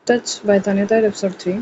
Touch by Tanita episode 3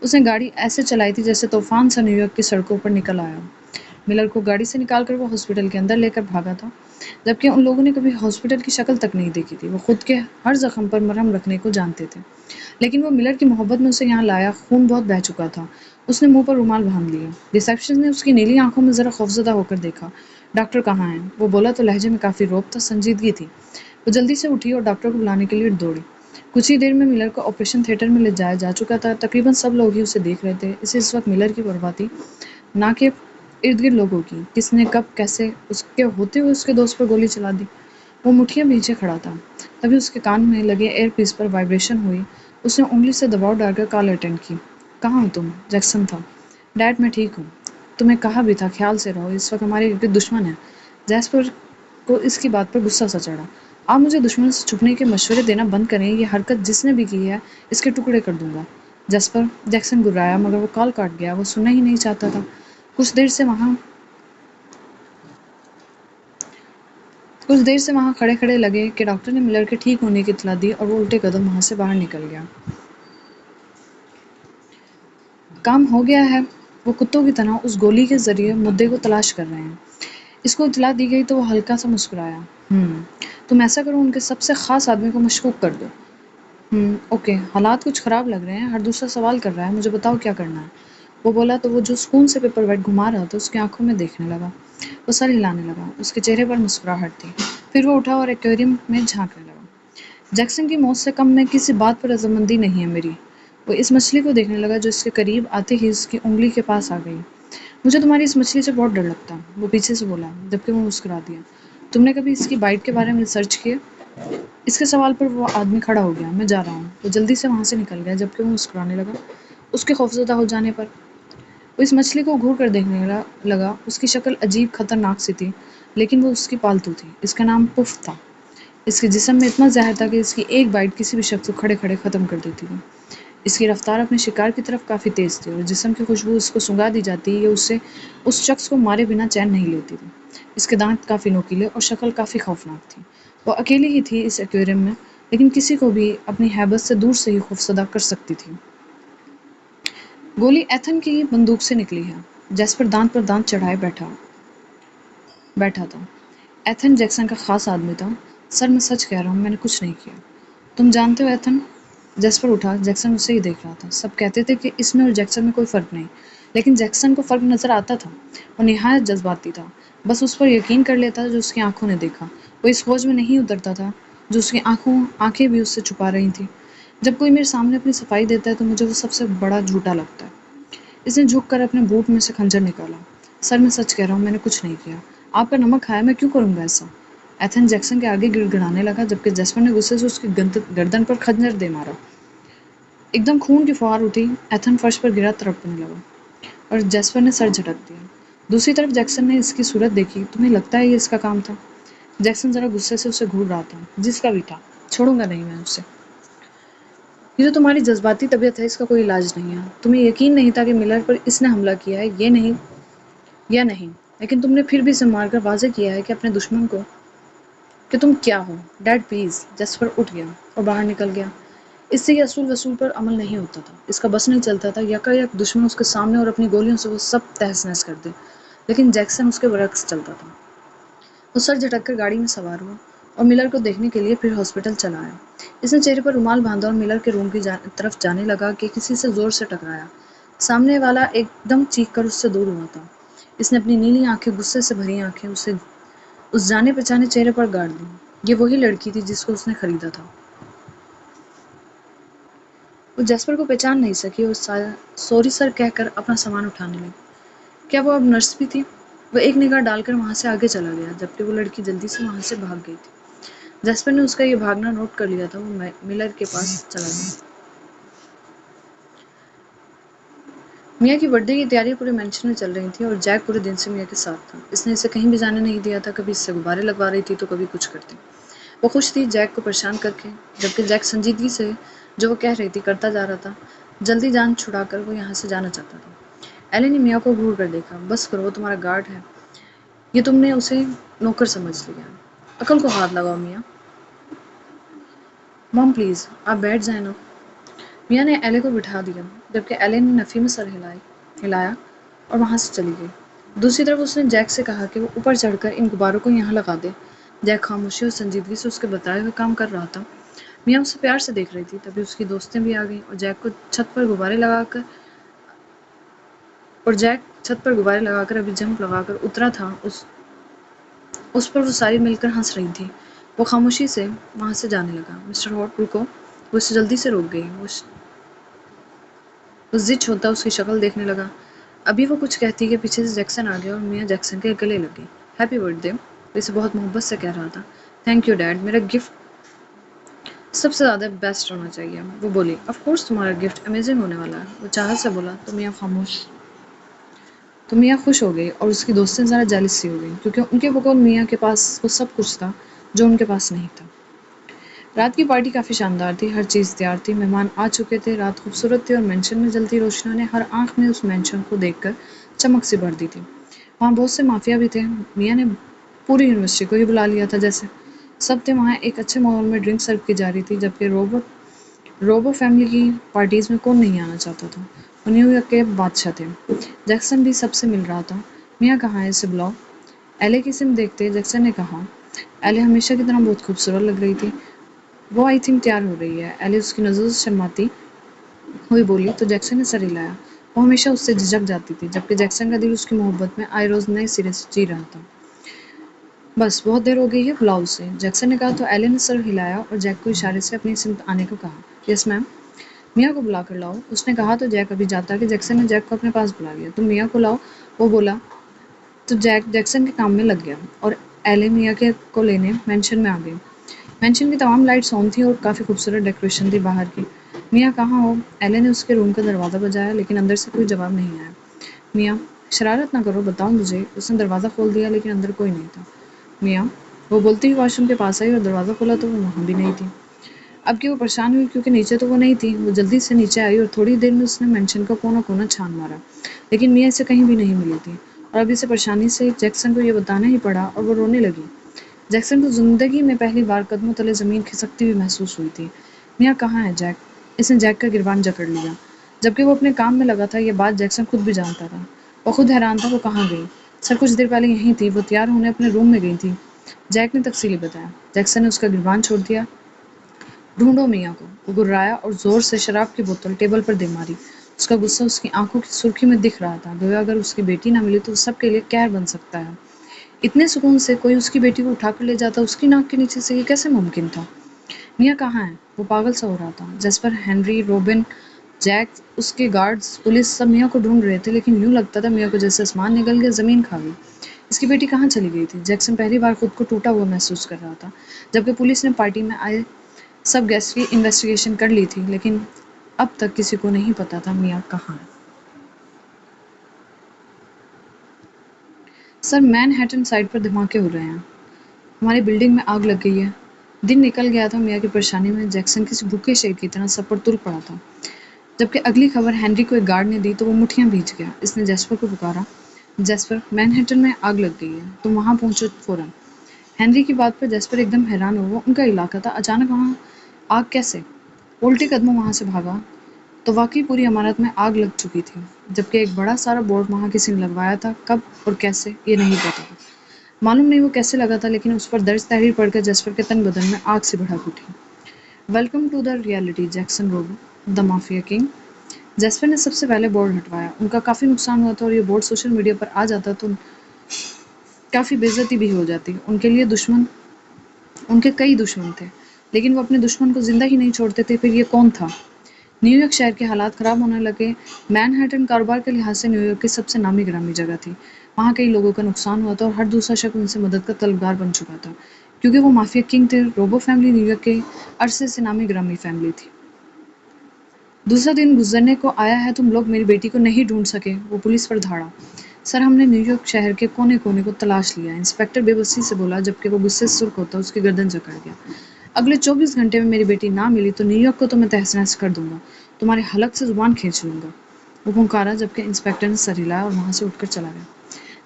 اس نے گاڑی ایسے چلائی تھی جیسے طوفان سا نیو یارک کی سڑکوں پر نکل آیا۔ ملر کو گاڑی سے نکال کر وہ ہاسپٹل کے اندر لے کر بھاگا تھا، جبکہ ان لوگوں نے کبھی ہاسپٹل کی شکل تک نہیں دیکھی تھی۔ وہ خود کے ہر زخم پر مرہم رکھنے کو جانتے تھے، لیکن وہ ملر کی محبت میں اسے یہاں لایا۔ خون بہت بہہ چکا تھا۔ اس نے منہ پر رومال باندھ لیا۔ ریسیپشن نے اس کی نیلی آنکھوں میں ذرا خوفزدہ ہو کر دیکھا۔ ڈاکٹر کہاں ہیں؟ وہ بولا تو لہجے میں کافی روب تھا، سنجیدگی تھی۔ وہ جلدی سے اٹھی اور ڈاکٹر کو بلانے کے لیے دوڑی۔ کچھ ہی دیر میں ملر کو آپریشن تھیٹر میں لے جایا جا چکا تھا۔ تقریباً سب لوگ ہی اسے دیکھ رہے تھے۔ اسے اس وقت ملر کی پرواہ تھی، نہ کہ ارد گرد لوگوں کی۔ کس نے کب کیسے اس کے ہوتے ہوئے اس کے دوست پر گولی چلا دی؟ وہ مٹھیاں پیچھے کھڑا تھا۔ تبھی اس کے کان میں لگے ایئر پیس پر وائبریشن ہوئی۔ اس نے انگلی سے دباؤ ڈال کر کال اٹینڈ کی۔ کہاں ہو تم؟ جیکسن تھا۔ ڈیڈ میں ٹھیک ہوں۔ تمہیں کہا بھی تھا خیال سے رہو، اس وقت ہمارے گرد دشمن ہیں۔ جیسپر کو اس کی بات پر غصہ سا چڑھا۔ آپ مجھے دشمن سے چھپنے کے مشورے دینا بند کریں، یہ حرکت جس نے بھی کی ہے اس کے ٹکڑے کر دوں گا۔ جیسپر، جیکسن گرایا مگر وہ کال کاٹ گیا۔ وہ سننا ہی نہیں چاہتا تھا۔ کچھ دیر سے وہاں کھڑے کھڑے لگے کہ ڈاکٹر نے ملر کے ٹھیک ہونے کی اطلاع دی اور وہ الٹے قدم وہاں سے باہر نکل گیا۔ کام ہو گیا ہے۔ وہ کتوں کی طرح اس گولی کے ذریعے مدعے کو تلاش کر رہے ہیں۔ اس کو اطلاع دی گئی تو وہ ہلکا سا مسکرایا۔ تم ایسا کرو، ان کے سب سے خاص آدمی کو مشکوک کر دو۔ اوکے، حالات کچھ خراب لگ رہے ہیں۔ ہر دوسرا سوال کر رہا ہے، مجھے بتاؤ کیا کرنا ہے۔ وہ بولا تو وہ جو سکون سے پیپر ویٹ گھما رہا تھا اس کی آنکھوں میں دیکھنے لگا۔ وہ سر ہلانے لگا۔ اس کے چہرے پر مسکراہٹ تھی۔ پھر وہ اٹھا اور ایکویریم میں جھانکنے لگا۔ جیکسن کی موت سے کم میں کسی بات پر رضامندی نہیں ہے میری۔ وہ اس مچھلی کو دیکھنے لگا جو اس کے قریب آتے ہی اس کی انگلی کے پاس آ گئی۔ مجھے تمہاری اس مچھلی سے بہت ڈر لگتا ہے، وہ پیچھے سے بولا، جبکہ وہ مسکرا دیا۔ تم نے کبھی اس کی بائٹ کے بارے میں ریسرچ کیا؟ اس کے سوال پر وہ آدمی کھڑا ہو گیا۔ میں جا رہا ہوں۔ وہ جلدی سے وہاں سے نکل گیا، جبکہ وہ مسکرانے لگا۔ اس کے خوفزدہ ہو جانے پر وہ اس مچھلی کو گھور کر دیکھنے لگا۔ اس کی شکل عجیب خطرناک سی تھی، لیکن وہ اس کی پالتو تھی۔ اس کا نام پف تھا۔ اس کے جسم میں اتنا زہر تھا کہ اس کی ایک بائٹ کسی بھی شخص کو کھڑے کھڑے ختم کر دیتی تھی۔ اس کی رفتار اپنے شکار کی طرف کافی تیز تھی اور جسم کی خوشبو اس کو سونگھا دی جاتی یہ اسے اس شخص کو مارے بنا چین نہیں لیتی تھی۔ اس کے دانت کافی نوکیلے اور شکل کافی خوفناک تھی۔ وہ اکیلی ہی تھی اس ایکویریم میں، لیکن کسی کو بھی اپنی ہیبت سے دور سے ہی خوفزدہ کر سکتی تھی۔ گولی ایتھن کی بندوق سے نکلی ہے۔ جیسپر دانت پر دانت چڑھائے بیٹھا تھا۔ ایتھن جیکسن کا خاص آدمی تھا۔ سر، میں سچ کہہ رہا ہوں، میں نے کچھ نہیں کیا۔ تم جانتے ہو ایتھن؟ جیسپر اٹھا۔ جیکسن اسے ہی دیکھ رہا تھا۔ سب کہتے تھے کہ اس میں اور جیکسن میں کوئی فرق نہیں، لیکن جیکسن کو فرق نظر آتا تھا۔ وہ نہایت جذباتی تھا، بس اس پر یقین کر لیتا جو اس کی آنکھوں نے دیکھا۔ وہ اس فوج میں نہیں اترتا تھا جو اس کی آنکھیں بھی اس سے چھپا رہی تھیں۔ جب کوئی میرے سامنے اپنی صفائی دیتا ہے تو مجھے وہ سب سے بڑا جھوٹا لگتا ہے۔ اس نے جھک کر اپنے بوٹ میں سے خنجر نکالا۔ سر، میں سچ کہہ رہا ہوں، میں نے کچھ نہیں کیا۔ آپ کا نمک کھایا، میں کیوں کروں گا ایسا؟ ایتھن جیکسن کے آگے گڑ گڑانے لگا، جبکہ جیسپر نے غصے سے اس کی گردن پر خنجر دے مارا۔ ایک دم خون کی فوار اٹھی۔ ایتھن فرش پر گرا تڑپنے لگا اور جیسپر نے سر جھٹک دیا۔ دوسری طرف جیکسن نے اس کی صورت دیکھی۔ تمہیں لگتا ہے یہ اس کا کام تھا؟ جیکسن ذرا غصے سے اسے گھور رہا تھا۔ جس کا بھی تھا، چھوڑوں گا نہیں میں اسے۔ یہ تو تمہاری جذباتی طبیعت ہے، اس کا کوئی علاج نہیں ہے۔ تمہیں یقین نہیں تھا کہ ملر پر اس نے حملہ کیا ہے یا نہیں، لیکن تم نے پھر بھی اسے مار کر واضح کیا ہے کہ اپنے دشمن کو کہ تم کیا ہو۔ Dead please. جیسپر اٹھ گیا اور باہر نکل گیا۔ اس سے یہ اصول وصول پر عمل نہیں ہوتا تھا۔ اس کا بس نہیں چلتا تھا یکایک دشمن اس کے سامنے اور اپنی گولیوں سے وہ سب تہس نہس کر دے، لیکن جیکسن اس کے برعکس چلتا تھا۔ وہ سر جھٹک کر گاڑی میں سوار ہوا اور ملر کو دیکھنے کے لیے پھر ہاسپٹل چلا آیا۔ اس نے چہرے پر رومال باندھا اور ملر کے روم کی طرف جانے لگا کہ کسی سے زور سے ٹکرایا۔ سامنے والا ایک دم چیخ کر اس سے دور ہوا تھا۔ اس نے اپنی نیلی آنکھیں، غصے سے بھری آنکھیں اس جانے پہچانے چہرے پر گاڑ دیں۔ یہ وہی لڑکی تھی جس کو اس نے خریدا تھا۔ وہ جیسپر کو پہچان نہیں سکی اور سوری سر کہہ کر اپنا سامان اٹھانے لگی۔ کیا وہ اب نرس بھی تھی؟ وہ ایک نگاہ ڈال کر وہاں سے آگے چلا گیا، جبکہ وہ لڑکی جلدی سے وہاں سے بھاگ گئی تھی۔ جیسپر نے اس کا یہ بھاگنا نوٹ کر لیا تھا۔ وہ ملر کے پاس چلا گیا۔ میاں کی برتھ ڈے کی تیاریاں پورے مینشن میں چل رہی تھیں اور جیک پورے دن سے میاں کے ساتھ تھا۔ اس نے اسے کہیں بھی جانے نہیں دیا تھا، کبھی اس سے غبارے لگوا رہی تھی تو کبھی کچھ کرتی۔ وہ خوش تھی جیک کو پریشان کر کے، جبکہ جیک سنجیدگی سے جو وہ کہہ رہی تھی کرتا جا رہا تھا۔ جلدی جان چھڑا کر وہ یہاں سے جانا چاہتا تھا۔ ایلی نے میاں کو گھور کر دیکھا۔ بس کرو، وہ تمہارا گارڈ ہے، یہ تم نے اسے نوکر سمجھ لیا۔ عقل کو ہاتھ لگاؤ میاں۔ مام پلیز، آپ بیٹھ جائیں نا۔ میاں نے ایلے کو بٹھا دیا جبکہ ایلے نے نفی میں سر ہلایا اور وہاں سے چلی گئی۔ دوسری طرف اس نے جیک سے کہا کہ وہ اوپر چڑھ کر ان غباروں کو یہاں لگا دے۔ جیک خاموشی اور سنجیدگی سے اس کے بتائے ہوئے کام کر رہا تھا۔ میاں اسے پیار سے دیکھ رہی تھی، تبھی اس کی دوستیں بھی آ گئیں اور جیک چھت پر غبارے لگا کر ابھی جمپ لگا کر اترا تھا اس پر وہ ساری مل کر ہنس رہی تھی۔ وہ خاموشی سے وہاں سے جانے لگا۔ مسٹر ہاٹ رکو، وہ اسے جلدی سے روک گئی۔ وہ ضد ہوتا اس کی شکل دیکھنے لگا۔ ابھی وہ کچھ کہتی کہ پیچھے سے جیکسن آ گیا اور میاں جیکسن کے گلے لگ گئی۔ ہیپی برتھ ڈے، وہ اسے بہت محبت سے کہہ رہا تھا۔ تھینک یو ڈیڈ، میرا گفٹ سب سے زیادہ بیسٹ ہونا چاہیے، وہ بولی۔ آف کورس تمہارا گفٹ امیزنگ ہونے والا ہے، وہ چاہت سے بولا۔ تو میاں خوش ہو گئی اور اس کی دوستیں ذرا جیلس سی ہو گئیں کیونکہ ان کے بقول میاں کے پاس وہ سب کچھ تھا جو ان کے پاس نہیں تھا۔ رات کی پارٹی کافی شاندار تھی، ہر چیز تیار تھی، مہمان آ چکے تھے، رات خوبصورت تھی اور مینشن میں جلتی روشنیوں نے ہر آنکھ میں اس مینشن کو دیکھ کر چمک سی بھر دی تھی۔ وہاں بہت سے مافیا بھی تھے۔ میاں نے پوری یونیورسٹی کو ہی بلا لیا تھا جیسے سب تھے وہاں۔ ایک اچھے ماحول میں ڈرنک سرو کی جا رہی تھی، جبکہ روبو فیملی کی پارٹیز میں کون نہیں آنا چاہتا تھا۔ وہ نیو یارک کے بادشاہ تھے۔ جیکسن بھی سب سے مل رہا تھا۔ میاں کہاں ہے، اسے بلاؤ۔ ایلے کی سمت دیکھتے جیکسن نے کہا۔ ایلے ہمیشہ کی طرح بہت خوبصورت لگ رہی تھی۔ وہ آئی تھنک تیار ہو رہی ہے، ایلے اس کی نظروں سے شرماتی ہوئی بولی تو جیکسن نے سر ہلایا۔ وہ ہمیشہ اس سے جھجک جاتی تھی، جبکہ جیکسن کا دل اس کی محبت میں آئے روز نئے سرے سے جی رہا تھا۔ بس بہت دیر ہو گئی ہے، بلاؤ اسے، جیکسن نے کہا تو ایلے نے سر ہلایا اور جیک کو اشارے سے اپنی سمت آنے کو کہا۔ یس میم۔ میاں کو بلا کر لاؤ، اس نے کہا تو جیک ابھی جاتا کہ جیکسن نے جیک کو اپنے پاس بلا لیا۔ تم میاں کو لاؤ، وہ بولا تو جیک جیکسن کے کام میں لگ گیا اور ایلے میاں کو لینے مینشن میں آ گئی۔ مینشن کی تمام لائٹس آن تھیں اور کافی خوبصورت ڈیکوریشن تھی باہر کی۔ میاں کہاں ہو، ایلے نے اس کے روم کا دروازہ بجایا لیکن اندر سے کوئی جواب نہیں آیا۔ میاں شرارت نہ کرو، بتاؤ مجھے۔ اس نے دروازہ کھول دیا لیکن اندر کوئی نہیں تھا۔ میاں، وہ بولتی ہوئی واش روم کے پاس آئی اور دروازہ کھولا تو وہ وہاں بھی نہیں تھی۔ اب کہ وہ پریشان ہوئی کیونکہ نیچے تو وہ نہیں تھی، وہ جلدی سے نیچے آئی اور تھوڑی دیر میں اس نے مینشن کا کونا کونا چھان مارا لیکن میاں اسے کہیں بھی نہیں ملی تھی اور اب اسے پریشانی سے جیکسن کو یہ بتانا ہی پڑا اور وہ رونے لگی۔ جیکسن کو زندگی میں پہلی بار قدموں تلے زمین کھسکتی ہوئی محسوس ہوئی تھی۔ میاں کہاں ہے جیک؟ اس نے جیک کا گریبان جکڑ لیا۔ جبکہ وہ اپنے کام میں لگا تھا، یہ بات جیکسن خود بھی جانتا تھا۔ وہ خود حیران تھا وہ کہاں گئی۔ سر کچھ دیر پہلے یہیں تھی، وہ تیار ہونے اپنے روم میں گئی تھی، جیک نے تفصیلی بتایا۔ جیکسن نے اس کا گریبان چھوڑ دیا۔ ڈھونڈو میاں کو، وہ گررایا اور زور سے شراب کی بوتل ٹیبل پر دے ماری۔ اس کا غصہ اس کی آنکھوں کی سرخی میں دکھ رہا تھا، گویا اگر اس کی بیٹی نہ ملی تو وہ سب کے لیے قہر بن سکتا ہے۔ اتنے سکون سے کوئی اس کی بیٹی کو اٹھا کر لے جاتا، اس کی ناک کے نیچے سے، یہ کیسے ممکن تھا؟ میاں کہاں ہے؟ وہ پاگل سا ہو رہا تھا۔ جیسپر، ہنری، روبن، جیک، اس کے گارڈز، پولیس سب میاں کو ڈھونڈ رہے تھے لیکن یوں لگتا تھا میاں کو جیسے آسمان نگل گیا، زمین کھا گئی۔ اس کی بیٹی کہاں چلی گئی تھی؟ جیکسن پہلی بار خود کو ٹوٹا ہوا محسوس کر رہا تھا۔ جبکہ پولیس نے پارٹی میں آئے سب گیسٹ کی انویسٹیگیشن کر لی تھی لیکن اب تک کسی کو نہیں پتا تھا میاں کہاں ہے۔ سر، مین ہیٹن سائٹ پر دھماکے ہو رہے ہیں، ہماری بلڈنگ میں آگ لگ گئی ہے۔ دن نکل گیا تھا، میاں کی پریشانی میں جیکسن کسی بھوکے شیر کی طرح سب پر تل پڑا تھا۔ جبکہ اگلی خبر ہنری کو ایک گارڈ نے دی تو وہ مٹھیاں بھیج گیا۔ اس نے جیسپر کو پکارا۔ جیسپر، مین ہیٹن میں آگ لگ گئی ہے، تم وہاں پہنچو فوراً۔ ہنری کی بات پر جیسپر ایک دم حیران ہوا، وہ ان کا علاقہ تھا، اچانک وہاں آگ کیسے؟ وہ الٹی قدموں وہاں سے بھاگا تو واقعی پوری عمارت میں آگ لگ چکی تھی، جبکہ ایک بڑا سارا بورڈ وہاں کسی نے لگوایا تھا، کب اور کیسے یہ نہیں پتا تھا۔ معلوم نہیں وہ کیسے لگا تھا لیکن اس پر درج تحریر پڑھ کر جیسپر کے تن بدن میں آگ سی بھڑک اٹھی۔ Welcome to the reality Jackson Robo, the mafia king. Jasper نے سب سے پہلے بورڈ ہٹوایا۔ ان کا کافی نقصان ہوا تھا اور یہ بورڈ سوشل میڈیا پر آ جاتا تو کافی بے عزتی بھی ہو جاتی۔ ان کے کئی دشمن تھے لیکن وہ اپنے دشمن کو زندہ ہی نہیں چھوڑتے تھے۔ پھر یہ کون تھا؟ نیو یارک شہر کے حالات خراب ہونے لگے۔ مین ہیٹن کاروبار کے لحاظ سے نیو یارک کی سب سے نامی گرامی جگہ تھی۔ وہاں کئی لوگوں کا نقصان ہوا تھا اور ہر دوسرا شخص ان سے مدد کا طلبگار بن چکا تھا کیونکہ وہ مافیا کنگ تھے۔ روبو فیملی نیو یارک کے عرصے سے نامی گرامی فیملی تھی۔ دوسرا دن گزرنے کو آیا ہے، تم لوگ میری بیٹی کو نہیں ڈھونڈ سکے، وہ پولیس پر دھاڑا۔ سر، ہم نے نیو یارک شہر کے کونے کونے کو تلاش لیا، انسپکٹر بے بسی سے بولا جبکہ وہ غصے سے سرخ ہوتا اس کی گردن جکڑ گیا۔ اگلے 24 گھنٹے میں میری بیٹی نہ ملی تو نیو یارک کو تو میں تہس نہس کر دوں گا، تمہارے حلق سے زبان کھینچ لوں گا، وہ پھنکارا جبکہ انسپکٹر نے سر ہلایا اور وہاں سے اٹھ کر چلا گیا۔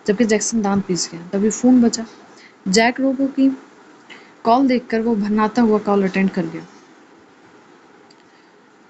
جبکہ جیکسن دانت پیس گیا، تبھی فون بجا۔ جیک روبو کی کال دیکھ کر وہ بھرناتا ہوا کال اٹینڈ کر گیا۔